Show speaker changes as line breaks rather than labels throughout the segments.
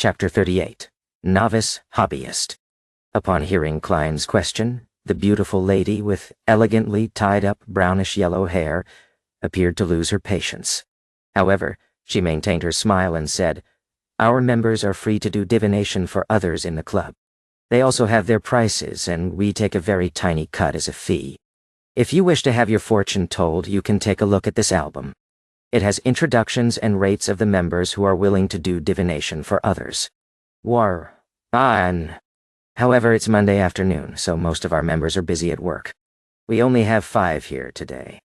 Chapter 38. Novice Hobbyist. Upon hearing Klein's question, the beautiful lady with elegantly tied-up brownish-yellow hair appeared to lose her patience. However, she maintained her smile and said, "Our members are free to do divination for others in the club. They also have their prices, and we take a very tiny cut as a fee. If you wish to have your fortune told, you can take a look at this album. It has introductions and rates of the members who are willing to do divination for others. However, it's Monday afternoon, so most of our members are busy at work. We only have 5 here today."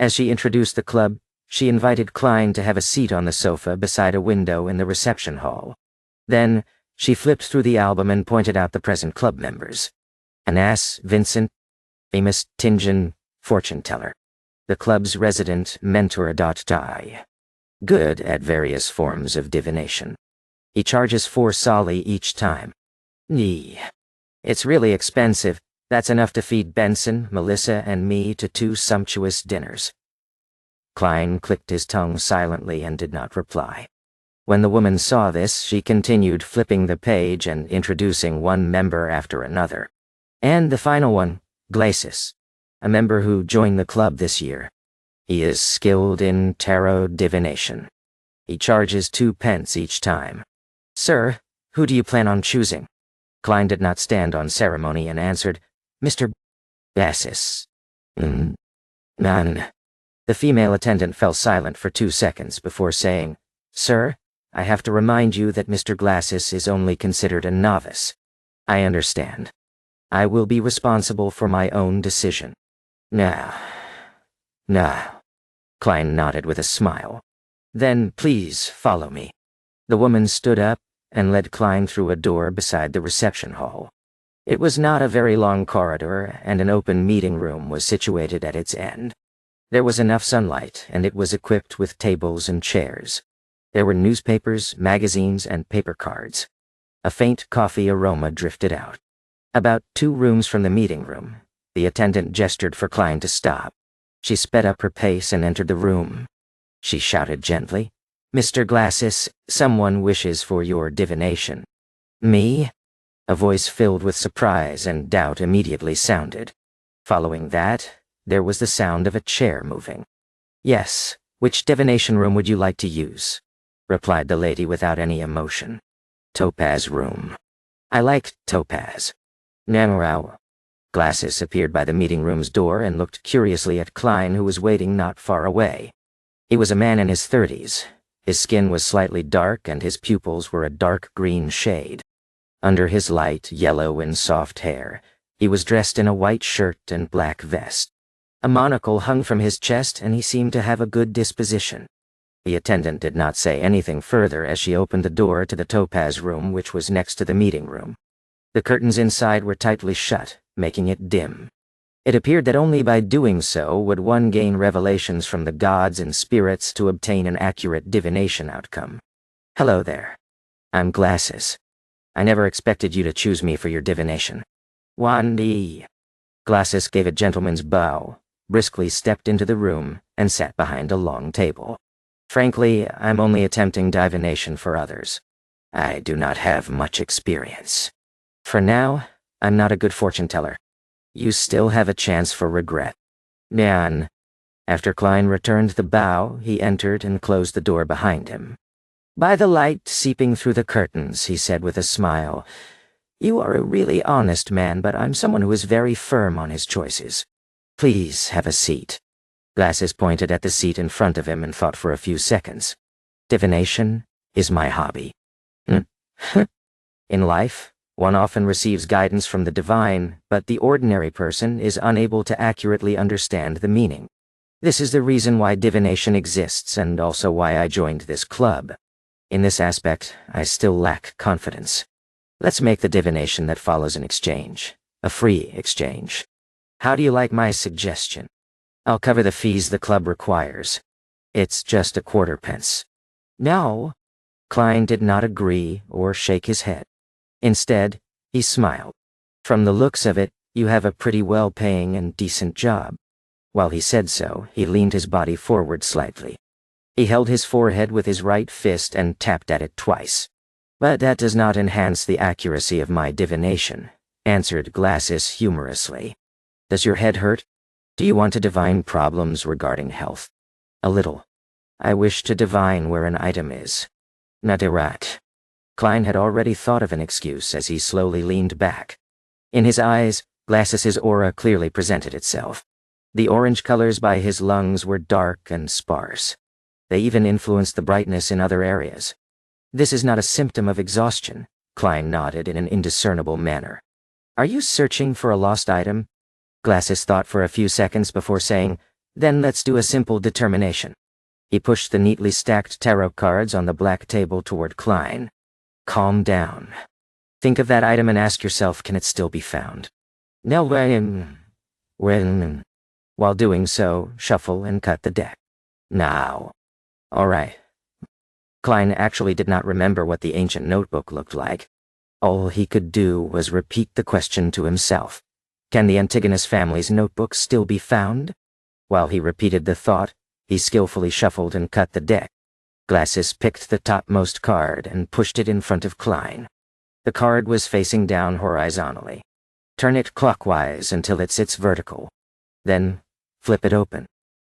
As she introduced the club, she invited Klein to have a seat on the sofa beside a window in the reception hall. Then, she flipped through the album and pointed out the present club members. Anas, Vincent, Amos, Tingen, fortune teller. The club's resident mentor. Good at various forms of divination. He charges 4 solly each time. It's really expensive. That's enough to feed Benson, Melissa, and me to 2 sumptuous dinners. Klein clicked his tongue silently and did not reply. When the woman saw this, she continued flipping the page and introducing one member after another. And the final one, Glacis, a member who joined the club this year. He is skilled in tarot divination. He charges 2 pence each time. "Sir, who do you plan on choosing?" Klein did not stand on ceremony and answered, "Mr. Glacis." None. The female attendant fell silent for 2 seconds before saying, "Sir, I have to remind you that Mr. Glacis is only considered a novice. I understand. I will be responsible for my own decision." No. Klein nodded with a smile. "Then please follow me." The woman stood up and led Klein through a door beside the reception hall. It was not a very long corridor, and an open meeting room was situated at its end. There was enough sunlight, and it was equipped with tables and chairs. There were newspapers, magazines, and paper cards. A faint coffee aroma drifted out. About 2 rooms from the meeting room, the attendant gestured for Klein to stop. She sped up her pace and entered the room. She shouted gently, "Mr. Glacis, someone wishes for your divination." "Me?" A voice filled with surprise and doubt immediately sounded. Following that, there was the sound of a chair moving. "Yes, which divination room would you like to use?" replied the lady without any emotion. "Topaz room. I like Topaz." "Namrao." Glacis appeared by the meeting room's door and looked curiously at Klein, who was waiting not far away. He was a man in his 30s. His skin was slightly dark and his pupils were a dark green shade. Under his light, yellow and soft hair, he was dressed in a white shirt and black vest. A monocle hung from his chest and he seemed to have a good disposition. The attendant did not say anything further as she opened the door to the Topaz room, which was next to the meeting room. The curtains inside were tightly shut, making it dim. It appeared that only by doing so would one gain revelations from the gods and spirits to obtain an accurate divination outcome. "Hello there. I'm Glacis. I never expected you to choose me for your divination." "Wandi." Glacis gave a gentleman's bow, briskly stepped into the room, and sat behind a long table. "Frankly, I'm only attempting divination for others. I do not have much experience. For now, I'm not a good fortune teller. You still have a chance for regret." "Nyan." After Klein returned the bow, he entered and closed the door behind him. "By the light seeping through the curtains," he said with a smile, "you are a really honest man, but I'm someone who is very firm on his choices. Please have a seat." Glacis pointed at the seat in front of him and thought for a few seconds. "Divination is my hobby." In life, one often receives guidance from the divine, but the ordinary person is unable to accurately understand the meaning. This is the reason why divination exists and also why I joined this club. In this aspect, I still lack confidence. Let's make the divination that follows an exchange, a free exchange. How do you like my suggestion? I'll cover the fees the club requires. It's just a 1/4 pence. No. Klein did not agree or shake his head. Instead, he smiled. "From the looks of it, you have a pretty well-paying and decent job." While he said so, he leaned his body forward slightly. He held his forehead with his right fist and tapped at it twice. But that does not enhance the accuracy of my divination, answered Glasses humorously. Does your head hurt? Do you want to divine problems regarding health? A little. I wish to divine where an item is. Nadirat. Klein had already thought of an excuse as he slowly leaned back. In his eyes, Glasses's aura clearly presented itself. The orange colors by his lungs were dark and sparse. They even influenced the brightness in other areas. This is not a symptom of exhaustion, Klein nodded in an indiscernible manner. Are you searching for a lost item? Glasses thought for a few seconds before saying, then let's do a simple determination. He pushed the neatly stacked tarot cards on the black table toward Klein. Calm down. Think of that item and ask yourself, can it still be found? No, while doing so, shuffle and cut the deck. Now. All right. Klein actually did not remember what the ancient notebook looked like. All he could do was repeat the question to himself. Can the Antigonus family's notebook still be found? While he repeated the thought, he skillfully shuffled and cut the deck. Glasses picked the topmost card and pushed it in front of Klein. The card was facing down horizontally. Turn it clockwise until it sits vertical. Then, flip it open.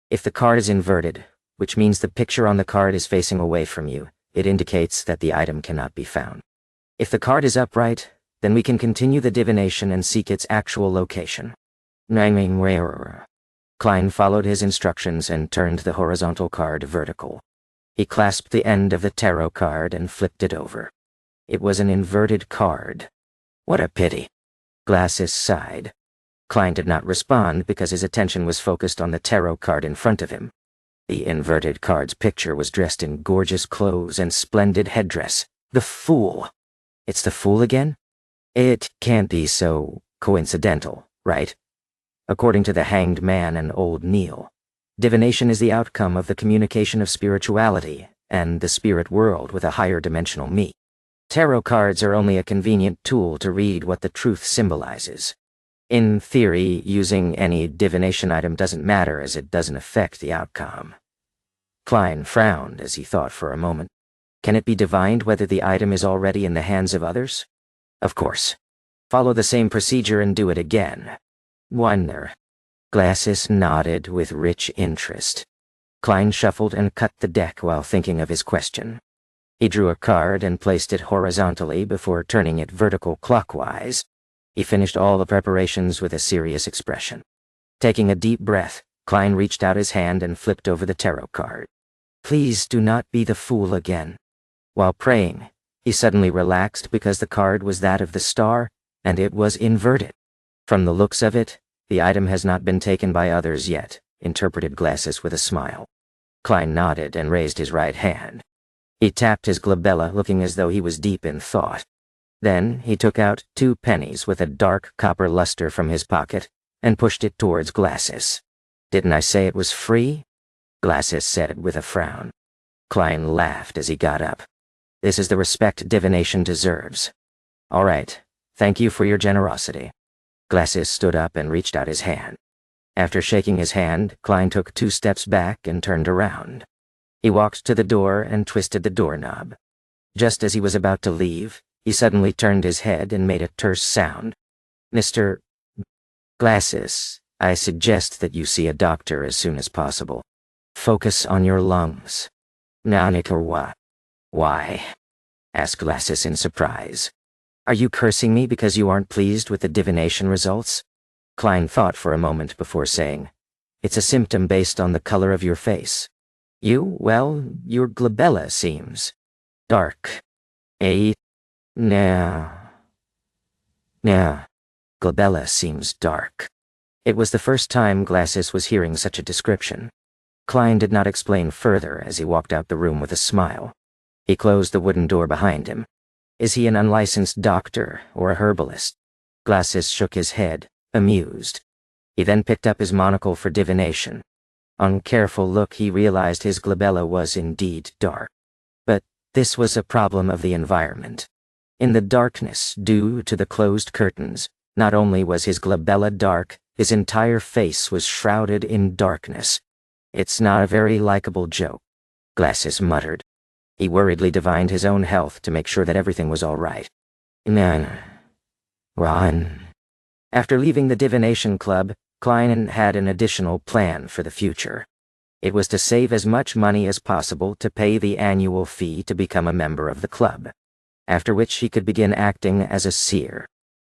If the card is inverted, which means the picture on the card is facing away from you, it indicates that the item cannot be found. If the card is upright, then we can continue the divination and seek its actual location. Klein followed his instructions and turned the horizontal card vertical. He clasped the end of the tarot card and flipped it over. It was an inverted card. What a pity. Glasses sighed. Klein did not respond because his attention was focused on the tarot card in front of him. The inverted card's picture was dressed in gorgeous clothes and splendid headdress. The Fool. It's the Fool again? It can't be so coincidental, right? According to the Hanged Man and Old Neil, divination is the outcome of the communication of spirituality and the spirit world with a higher dimensional me. Tarot cards are only a convenient tool to read what the truth symbolizes. In theory, using any divination item doesn't matter as it doesn't affect the outcome. Klein frowned as he thought for a moment. Can it be divined whether the item is already in the hands of others? Of course. Follow the same procedure and do it again. Wonder. Glasses nodded with rich interest. Klein shuffled and cut the deck while thinking of his question. He drew a card and placed it horizontally before turning it vertical clockwise. He finished all the preparations with a serious expression. Taking a deep breath, Klein reached out his hand and flipped over the tarot card. Please do not be the Fool again. While praying, he suddenly relaxed because the card was that of the Star, and it was inverted. From the looks of it, the item has not been taken by others yet, interpreted Glasses with a smile. Klein nodded and raised his right hand. He tapped his glabella, looking as though he was deep in thought. Then he took out 2 pennies with a dark copper luster from his pocket and pushed it towards Glasses. Didn't I say it was free? Glasses said with a frown. Klein laughed as he got up. This is the respect divination deserves. All right, thank you for your generosity. Glasses stood up and reached out his hand. After shaking his hand, Klein took 2 steps back and turned around. He walked to the door and twisted the doorknob. Just as he was about to leave, he suddenly turned his head and made a terse sound. Mr. Glasses, I suggest that you see a doctor as soon as possible. Focus on your lungs. Nanikawat. Why? Asked Glasses in surprise. Are you cursing me because you aren't pleased with the divination results? Klein thought for a moment before saying, It's a symptom based on the color of your face. Well, your glabella seems dark. Nah. Glabella seems dark. It was the first time Glasses was hearing such a description. Klein did not explain further as he walked out the room with a smile. He closed the wooden door behind him. Is he an unlicensed doctor or a herbalist? Glasses shook his head, amused. He then picked up his monocle for divination. On careful look, he realized his glabella was indeed dark. But this was a problem of the environment. In the darkness, due to the closed curtains, not only was his glabella dark, his entire face was shrouded in darkness. It's not a very likable joke, Glasses muttered. He worriedly divined his own health to make sure that everything was all right. None. Ron. After leaving the divination club, Klein had an additional plan for the future. It was to save as much money as possible to pay the annual fee to become a member of the club, after which he could begin acting as a seer.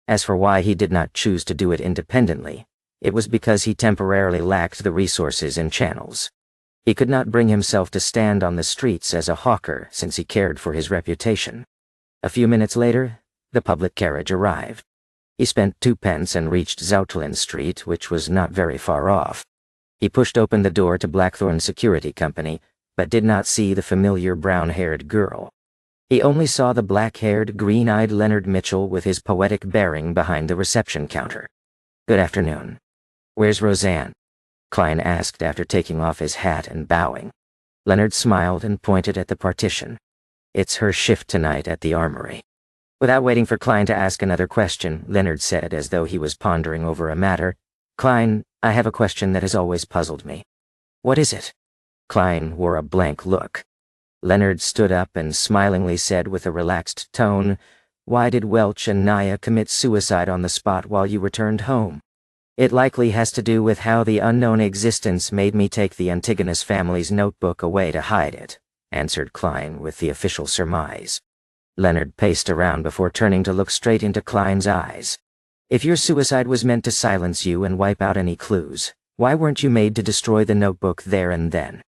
As for why he did not choose to do it independently, it was because he temporarily lacked the resources and channels. He could not bring himself to stand on the streets as a hawker since he cared for his reputation. A few minutes later, the public carriage arrived. He spent 2 pence and reached Zoutlin Street, which was not very far off. He pushed open the door to Blackthorn Security Company, but did not see the familiar brown-haired girl. He only saw the black-haired, green-eyed Leonard Mitchell with his poetic bearing behind the reception counter. "Good afternoon. Where's Roseanne?" Klein asked after taking off his hat and bowing. Leonard smiled and pointed at the partition. "It's her shift tonight at the armory." Without waiting for Klein to ask another question, Leonard said as though he was pondering over a matter, "Klein, I have a question that has always puzzled me." "What is it?" Klein wore a blank look. Leonard stood up and smilingly said with a relaxed tone, "Why did Welch and Naya commit suicide on the spot while you returned home?" "It likely has to do with how the unknown existence made me take the Antigonus family's notebook away to hide it," answered Klein with the official surmise. Leonard paced around before turning to look straight into Klein's eyes. "If your suicide was meant to silence you and wipe out any clues, why weren't you made to destroy the notebook there and then?"